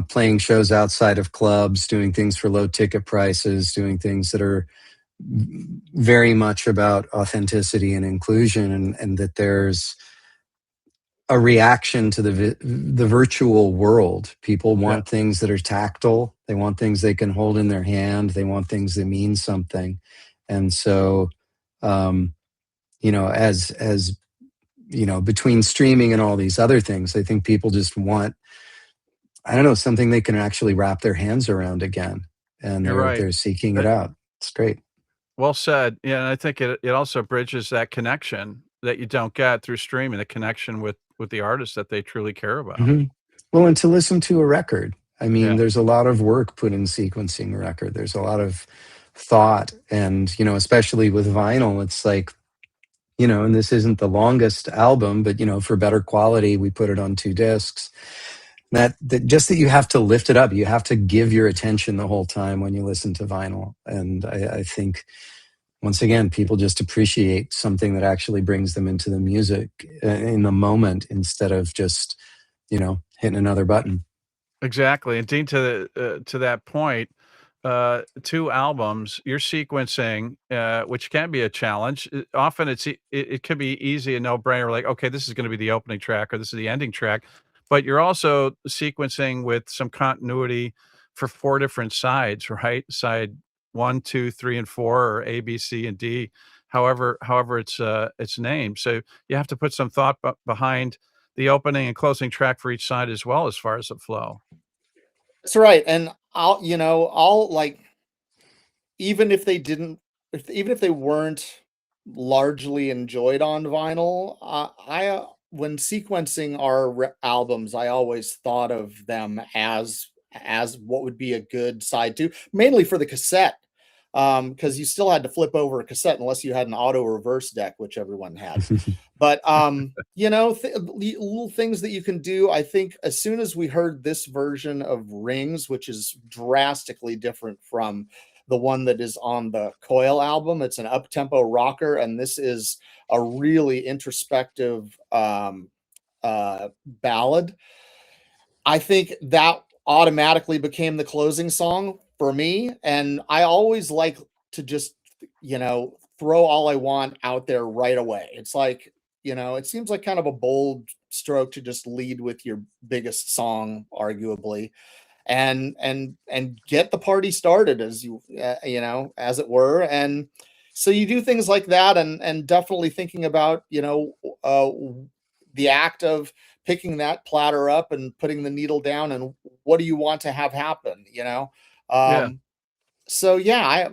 playing shows outside of clubs, doing things for low ticket prices, doing things that are very much about authenticity and inclusion, and that there's a reaction to the virtual world. People Yeah, want things that are tactile. They want things they can hold in their hand. They want things that mean something. And so, um, as between streaming and all these other things, I think people just want, I don't know, something they can actually wrap their hands around again, and you're they're right. they're seeking it That out. It's great. well said. Yeah, and I think it also bridges that connection that you don't get through streaming, the connection with the artist that they truly care about. Mhm. Well, and to listen to a record, I mean, Yeah, there's a lot of work put in sequencing a record. There's a lot of thought, and especially with vinyl, it's like, and this isn't the longest album, but for better quality, we put it on 2 discs. That just that you have to lift it up, you have to give your attention the whole time when you listen to vinyl, and I think once again, people just appreciate something that actually brings them into the music in the moment instead of just hitting another button. exactly. And Dean, to that point, 2 albums, you're sequencing, which can be a challenge. Often it could be easy, a no-brainer, like, "Okay, this is gonna be the opening track or this is the ending track," but you're also sequencing with some continuity for 4 different sides, right? Side 1, 2, 3, and 4, or A, B, C, and D, however it's named. So you have to put some thought behind the opening and closing track for each side as well as far as the flow. That's right. And I'll like, even if they didn't, even if they weren't largely enjoyed on vinyl, when sequencing our albums, I always thought of them as what would be a good side two, mainly for the cassette. because you still had to flip over a cassette unless you had an auto reverse deck, which everyone had. But you know, little things that you can do. I think as soon as we heard this version of Rings, which is drastically different from the one that is on the Coil album, it's an up-tempo rocker, and this is a really introspective ballad. I think that automatically became the closing song for me. And I always like to just, you know, throw all I want out there right away. It's like, you know, it seems like kind of a bold stroke to just lead with your biggest song, arguably, and get the party started, as you know, as it were. And so you do things like that, and definitely thinking about, you know, the act of picking that platter up and putting the needle down, and what do you want to have happen, you know? Yeah. So yeah,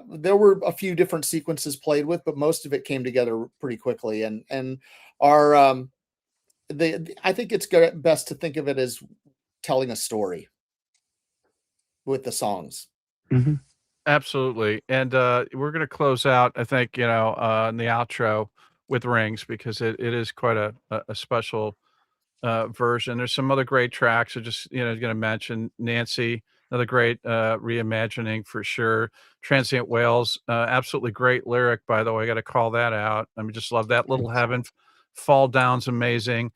there were a few different sequences played with, but most of it came together pretty quickly. And our I think it's best to think of it as telling a story with the songs. Hmm. Absolutely. And we're going to close out, I think, you know, in the outro with Rings, because it is quite a special version. There's some other great tracks. I just, you know, going to mention Nancy, another great reimagining for sure. Transient Whales, absolutely great lyric, by the way. I got to call that out. I mean, just love that. Little Heaven, Fall Down's amazing.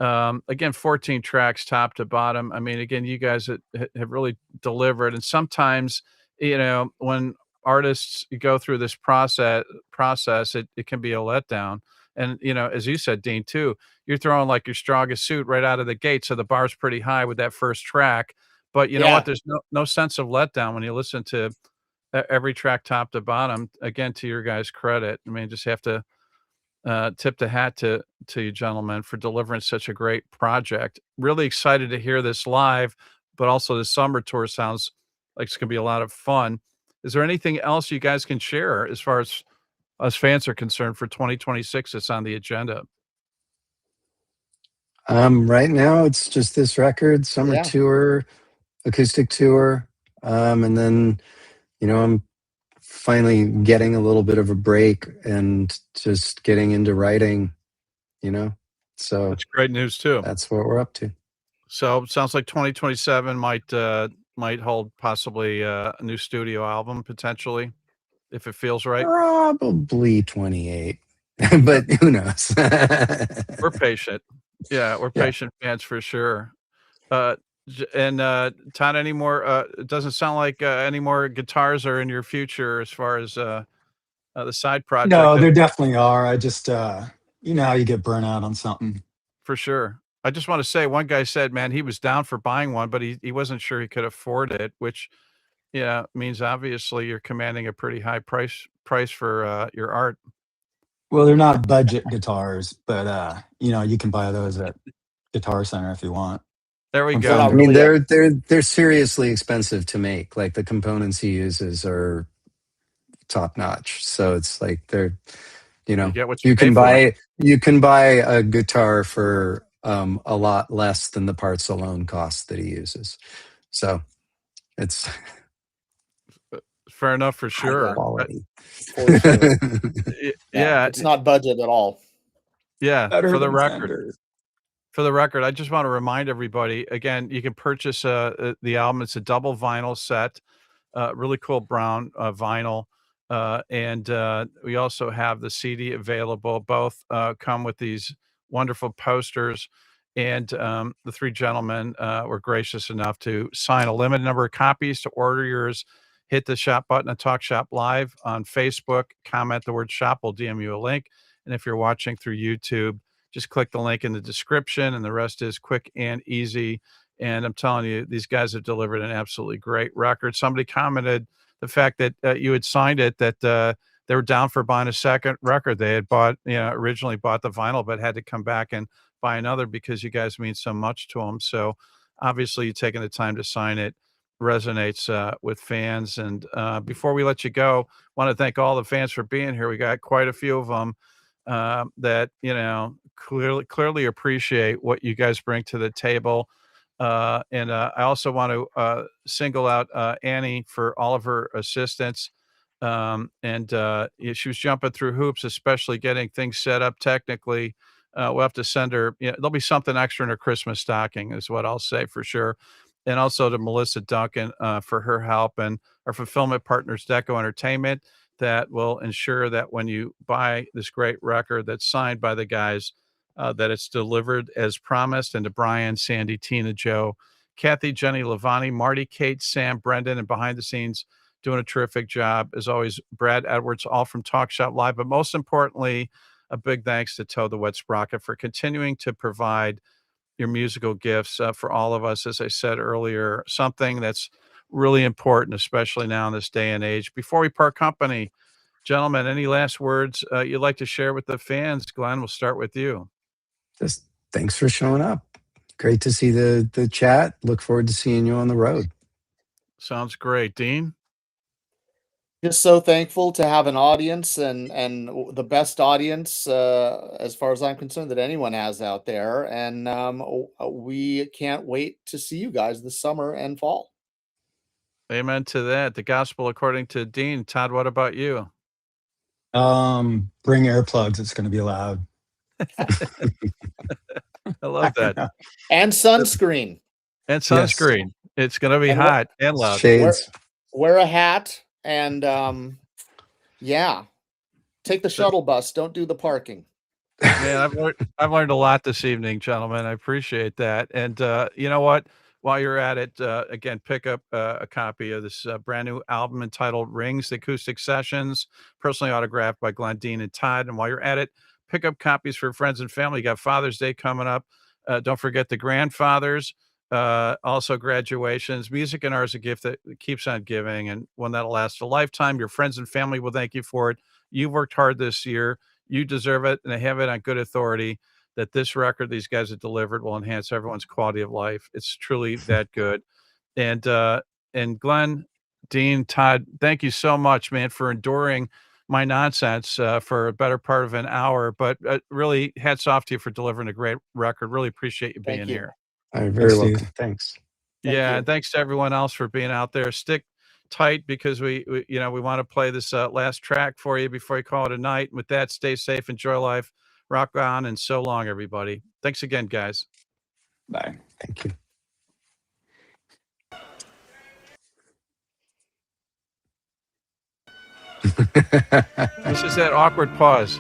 Again, 14 tracks top to bottom. I mean, again, you guys have really delivered. And sometimes, you know, when artists go through this process, it can be a letdown. And, you know, as you said, Dean, too, you're throwing like your strongest suit right out of the gate. So the bar's pretty high with that first track. But you know what? Yeah. There's no sense of letdown when you listen to every track top to bottom. Again, to your guys' credit. I mean, just have to tip the hat to you gentlemen for delivering such a great project. Really excited to hear this live, but also the summer tour sounds like it's gonna be a lot of fun. Is there anything else you guys can share as far as us fans are concerned for 2026 that's on the agenda? Right now it's just this record, summer Yeah. tour, acoustic tour, and then I'm finally getting a little bit of a break and just getting into writing. You know, so That's great news too. that's what we're up to. So sounds like 2027 might hold possibly a new studio album potentially if it feels right. Probably 28, Yeah, but who knows? we're patient. Yeah, we're Yeah. patient fans for sure. And Todd, any more? It doesn't sound like any more guitars are in your future as far as the side project. No, there definitely are. I just, you know how you get burnt out on something. For sure. I just want to say, one guy said, man, he was down for buying one, but he wasn't sure he could afford it, which yeah means obviously you're commanding a pretty high price for your art. Well, they're not budget guitars, but you know, you can buy those at Guitar Center if you want. There we From They're go. not I mean, really they're seriously expensive to make. Like the components he uses are top notch. So it's like they're, You get what you pay for. you can buy a guitar for a lot less than the parts alone cost that he uses. So it's Fair enough for high sure. quality. for sure. Yeah, It's not budget at all. yeah. Better For the than record, Fender. I just want to remind everybody again. You can purchase the album. It's a double vinyl set. Really cool brown vinyl. And we also have the CD available. Both come with these wonderful posters. And the three gentlemen were gracious enough to sign a limited number of copies. To order yours, hit the shop button at Talk Shop Live on Facebook, comment the word shop, we'll DM you a link. And if you're watching through YouTube, just click the link in the description, and the rest is quick and easy. And I'm telling you, these guys have delivered an absolutely great record. Somebody commented the fact that you had signed it, that they were down for buying a second record. They had bought, originally bought the vinyl, but had to come back and buy another because you guys mean so much to them. So obviously, you taking the time to sign it resonates with fans. And before we let you go, want to thank all the fans for being here. We got quite a few of them that clearly appreciate what you guys bring to the table. And I also want to single out Annie for all of her assistance. She was jumping through hoops, especially getting things set up technically. We'll have to send her, there'll be something extra in her Christmas stocking, is what I'll say for sure. And also to Melissa Duncan for her help, and our fulfillment partners, Deco Entertainment, that will ensure that when you buy this great record that's signed by the guys, that it's delivered as promised. And to Brian, Sandy, Tina, Joe, Kathy, Jenny, Lavani, Marty, Kate, Sam, Brendan, and behind the scenes doing a terrific job. As always, Brad Edwards, all from Talk Shop Live. But most importantly, a big thanks to Toad the Wet Sprocket for continuing to provide your musical gifts for all of us. As I said earlier, something that's really important, especially now in this day and age. Before we part company, gentlemen, any last words you'd like to share with the fans? Glenn, we'll start with you. Just thanks for showing up. Great to see the chat. Look forward to seeing you on the road. Sounds great. Dean? Just so thankful to have an audience, and the best audience, as far as I'm concerned, that anyone has out there. And we can't wait to see you guys this summer and fall. Amen to that. The gospel according to Dean. Todd, what about you? Bring earplugs. It's going to be loud. I love that. And sunscreen. And sunscreen. Yes. It's going to be hot and loud. Shades. Wear a hat, and take the shuttle bus. Don't do the parking. Man, I've learned a lot this evening, gentlemen. I appreciate that. And you know what? While you're at it, again, pick up a copy of this brand new album entitled Rings, the Acoustic Sessions, personally autographed by Glen, Dean, and Todd. And while you're at it, pick up copies for friends and family. You got Father's Day coming up. Don't forget the grandfathers, also graduations. Music and art is a gift that keeps on giving, and one that'll last a lifetime. Your friends and family will thank you for it. You've worked hard this year. You deserve it, and I have it on good authority that this record these guys have delivered will enhance everyone's quality of life. It's truly that good. And Glen, Dean, Todd, thank you so much, man, for enduring my nonsense for a better part of an hour. But really, hats off to you for delivering a great record. Really appreciate you being here. Very welcome. Thanks. And thanks to everyone else for being out there. Stick tight, because we want to play this last track for you before you call it a night. With that, stay safe, enjoy life. Rock on, and so long, everybody. Thanks again, guys. Bye. Thank you. This is that awkward pause.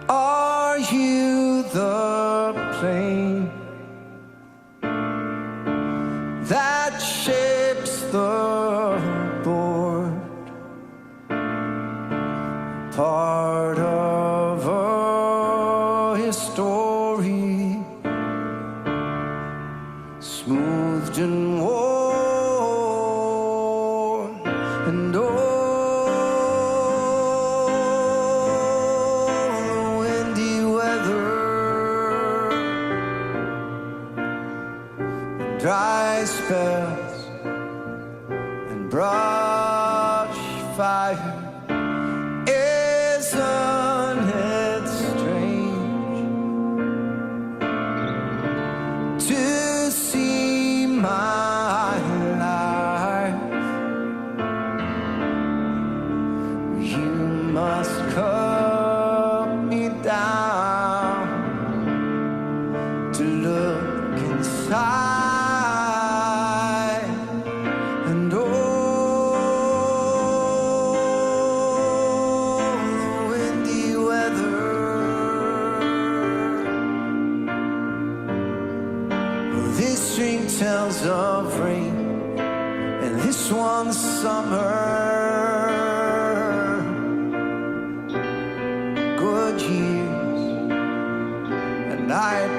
Are you the plane that shapes the board? Part of a history, smoothed and worn, and all the windy weather, dry spells, and brush fire. Isn't it strange to see my life? You must cut me down to look inside, and tells of rain, and this one's summer. Good years and night